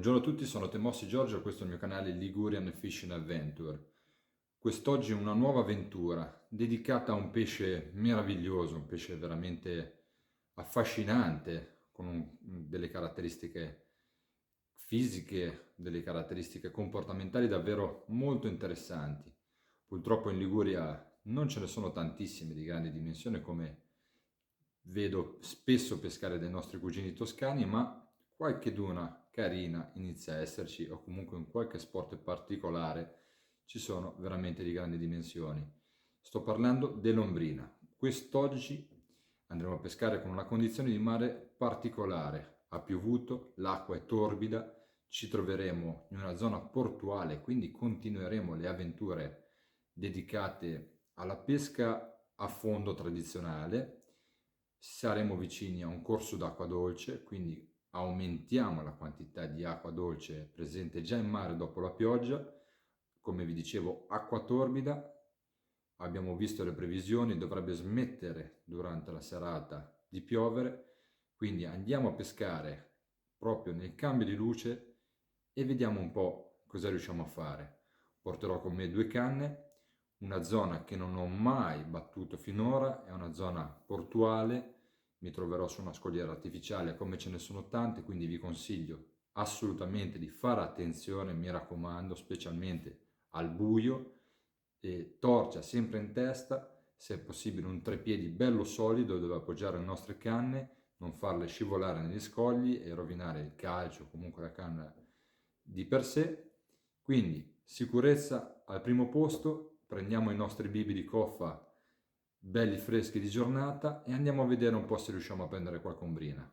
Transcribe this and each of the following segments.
Buongiorno a tutti, sono Temossi Giorgio e questo è il mio canale Ligurian Fishing Adventure. Quest'oggi una nuova avventura dedicata a un pesce meraviglioso, un pesce veramente affascinante, con delle caratteristiche fisiche, delle caratteristiche comportamentali davvero molto interessanti. Purtroppo in Liguria non ce ne sono tantissime di grandi dimensioni come vedo spesso pescare dai nostri cugini toscani, ma qualche duna carina inizia a esserci, o comunque in qualche sport particolare ci sono veramente di grandi dimensioni. Sto parlando dell'ombrina. Quest'oggi andremo a pescare con una condizione di mare particolare. Ha piovuto, l'acqua è torbida, ci troveremo in una zona portuale, quindi continueremo le avventure dedicate alla pesca a fondo tradizionale. Saremo vicini a un corso d'acqua dolce, quindi aumentiamo la quantità di acqua dolce presente già in mare dopo la pioggia. Come vi dicevo, acqua torbida, abbiamo visto le previsioni, dovrebbe smettere durante la serata di piovere, quindi andiamo a pescare proprio nel cambio di luce e vediamo un po' cosa riusciamo a fare. Porterò con me 2 canne, una zona che non ho mai battuto finora, è una zona portuale. Mi troverò su una scogliera artificiale come ce ne sono tante, quindi vi consiglio assolutamente di fare attenzione, mi raccomando, specialmente al buio, e torcia sempre in testa, se è possibile un treppiedi bello solido dove appoggiare le nostre canne, non farle scivolare negli scogli e rovinare il calcio o comunque la canna di per sé. Quindi sicurezza al primo posto, prendiamo i nostri bibi di coffa belli freschi di giornata e andiamo a vedere un po' se riusciamo a prendere qualche ombrina.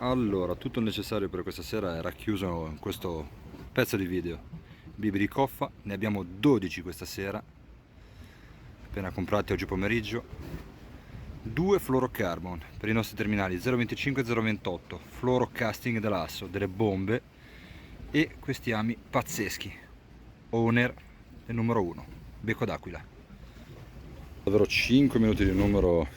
Allora, tutto il necessario per questa sera è racchiuso in questo pezzo di video. Bibi di coffa, ne abbiamo 12 questa sera, appena comprati oggi pomeriggio. 2 fluorocarbon per i nostri terminali 0,25 e 0,28, fluorocasting dell'asso, delle bombe e questi ami pazzeschi, owner del numero 1, becco d'aquila. Davvero 5 minuti di numero,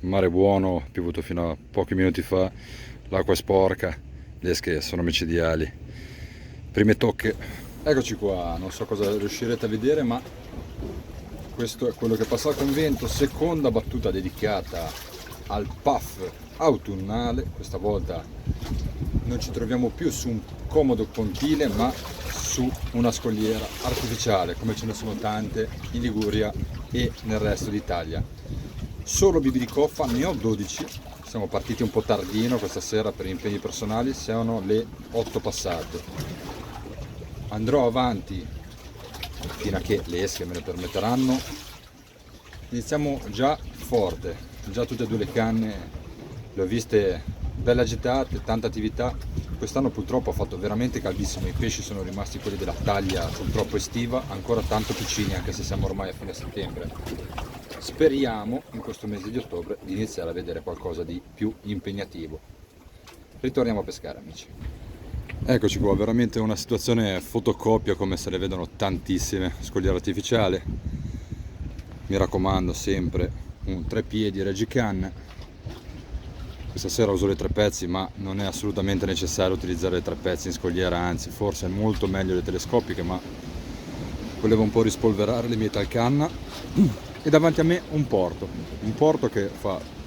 mare buono, piovuto fino a pochi minuti fa, l'acqua è sporca, le esche sono micidiali, prime tocche. Eccoci qua, non so cosa riuscirete a vedere, ma questo è quello che passa al convento. Seconda battuta dedicata al puff autunnale. Questa volta non ci troviamo più su un comodo pontile, ma su una scogliera artificiale, come ce ne sono tante in Liguria e nel resto d'Italia. Solo bibi di coffa, ne ho 12. Siamo partiti un po' tardino questa sera per impegni personali, sono le 8 passate. Andrò avanti fino a che le esche me ne permetteranno. Iniziamo già forte, già tutte e 2 le canne le ho viste belle agitate, tanta attività. Quest'anno purtroppo ha fatto veramente caldissimo, i pesci sono rimasti quelli della taglia purtroppo estiva, ancora tanto piccini anche se siamo ormai a fine settembre. Speriamo in questo mese di ottobre di iniziare a vedere qualcosa di più impegnativo. Ritorniamo a pescare, amici. Eccoci qua, veramente una situazione fotocopia, come se ne vedono tantissime. Scogliera artificiale, mi raccomando sempre un 3 piedi Regican. Questa sera uso le 3 pezzi, ma non è assolutamente necessario utilizzare le 3 pezzi in scogliera, anzi forse è molto meglio le telescopiche, ma volevo un po' rispolverare le mie talcanna. E davanti a me un porto che fa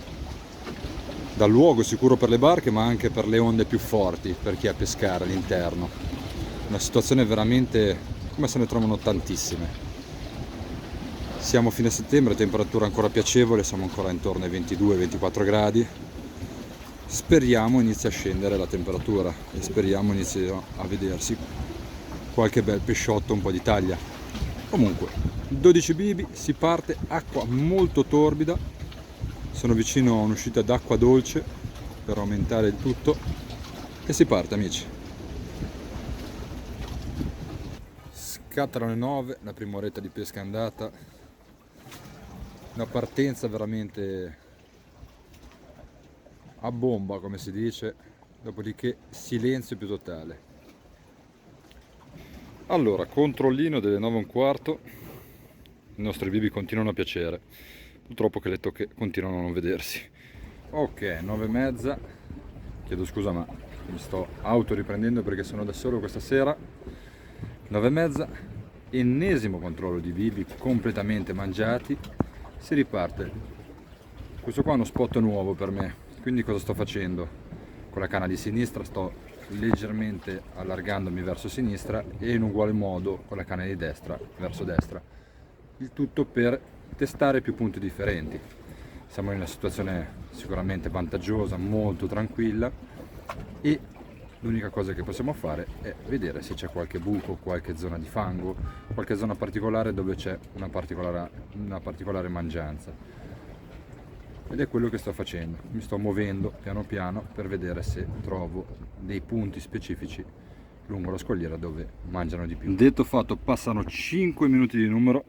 da luogo sicuro per le barche, ma anche per le onde più forti, per chi ha a pescare all'interno. Una situazione veramente come se ne trovano tantissime. Siamo a fine settembre, temperatura ancora piacevole, siamo ancora intorno ai 22-24 gradi. Speriamo inizi a scendere la temperatura e speriamo inizi a vedersi qualche bel pesciotto, un po' di taglia. Comunque 12 bibi, si parte, acqua molto torbida, sono vicino a un'uscita d'acqua dolce per aumentare il tutto e si parte, amici. Scattano le 9, la prima oretta di pesca è andata, una partenza veramente a bomba, come si dice, dopodiché silenzio più totale. Allora, controllino delle 9:15, i nostri bibi continuano a piacere, purtroppo che le tocche continuano a non vedersi. Ok, 9:30, chiedo scusa ma mi sto autoriprendendo perché sono da solo questa sera. 9:30, ennesimo controllo di bibi completamente mangiati, si riparte. Questo qua è uno spot nuovo per me, quindi cosa sto facendo? Con la canna di sinistra sto leggermente allargandomi verso sinistra e in uguale modo con la canna di destra verso destra, il tutto per testare più punti differenti. Siamo in una situazione sicuramente vantaggiosa, molto tranquilla, e l'unica cosa che possiamo fare è vedere se c'è qualche buco, qualche zona di fango, qualche zona particolare dove c'è una particolare mangianza. Ed è quello che sto facendo, mi sto muovendo piano piano per vedere se trovo dei punti specifici lungo la scogliera dove mangiano di più. Detto fatto, passano 5 minuti di numero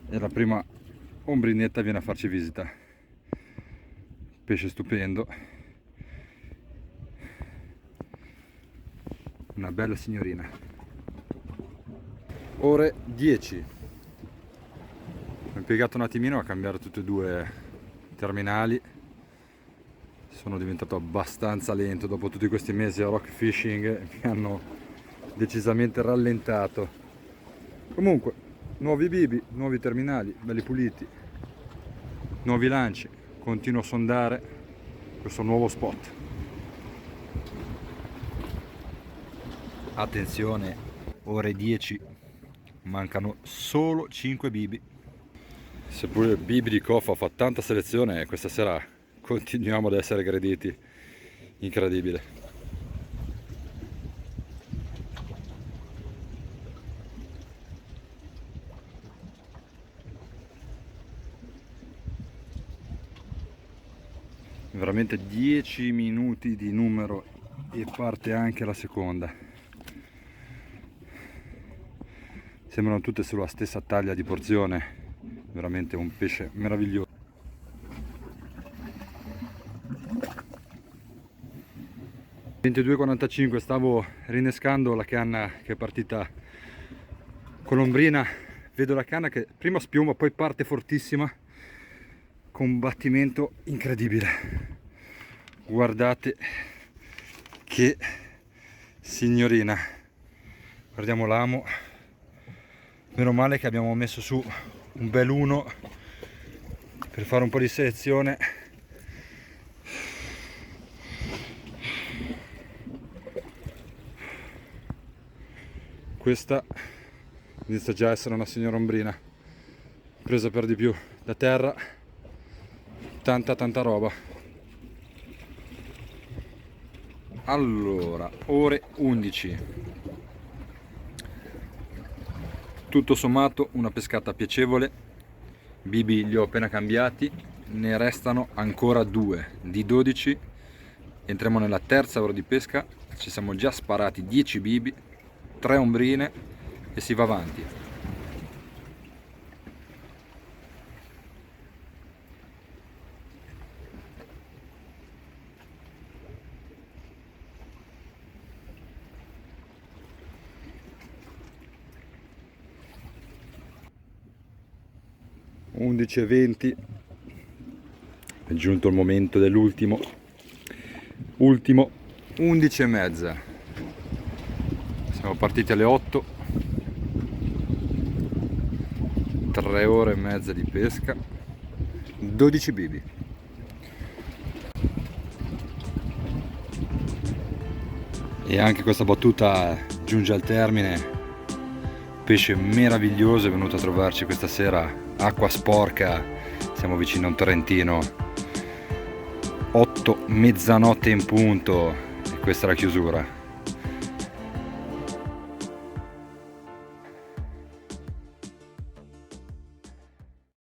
e la prima ombrinetta viene a farci visita. Pesce stupendo, una bella signorina. Ore 10. Ho impiegato un attimino a cambiare tutti e due i terminali, sono diventato abbastanza lento dopo tutti questi mesi a rock fishing, mi hanno decisamente rallentato. Comunque, nuovi bibi, nuovi terminali, belli puliti, nuovi lanci, continuo a sondare questo nuovo spot. Attenzione, ore 10, mancano solo 5 bibi. Seppure il bibi di Coffa fa tanta selezione, questa sera continuiamo ad essere aggrediti. Incredibile. Veramente 10 minuti di numero e parte anche la seconda. Sembrano tutte sulla stessa taglia di porzione. Veramente un pesce meraviglioso. Alle 22:45 stavo rinnescando la canna che è partita con l'ombrina. Vedo la canna che prima spiuma, poi parte fortissima. Combattimento incredibile. Guardate che signorina. Guardiamo l'amo. Meno male che abbiamo messo su un bel 1 per fare un po' di selezione. Questa inizia già a essere una signora ombrina, presa per di più da terra, tanta roba. Allora, ore 11, tutto sommato una pescata piacevole. Bibi li ho appena cambiati, ne restano ancora 2 di 12. Entriamo nella terza ora di pesca, ci siamo già sparati 10 bibi, 3 ombrine e si va avanti. - 11:20, è giunto il momento dell'ultimo, 11:30. Siamo partiti alle 8, 3 ore e mezza di pesca, 12 bibi. E anche questa battuta giunge al termine. Pesce meraviglioso è venuto a trovarci questa sera, acqua sporca, siamo vicino a un Trentino. 8, mezzanotte in punto, e questa è la chiusura.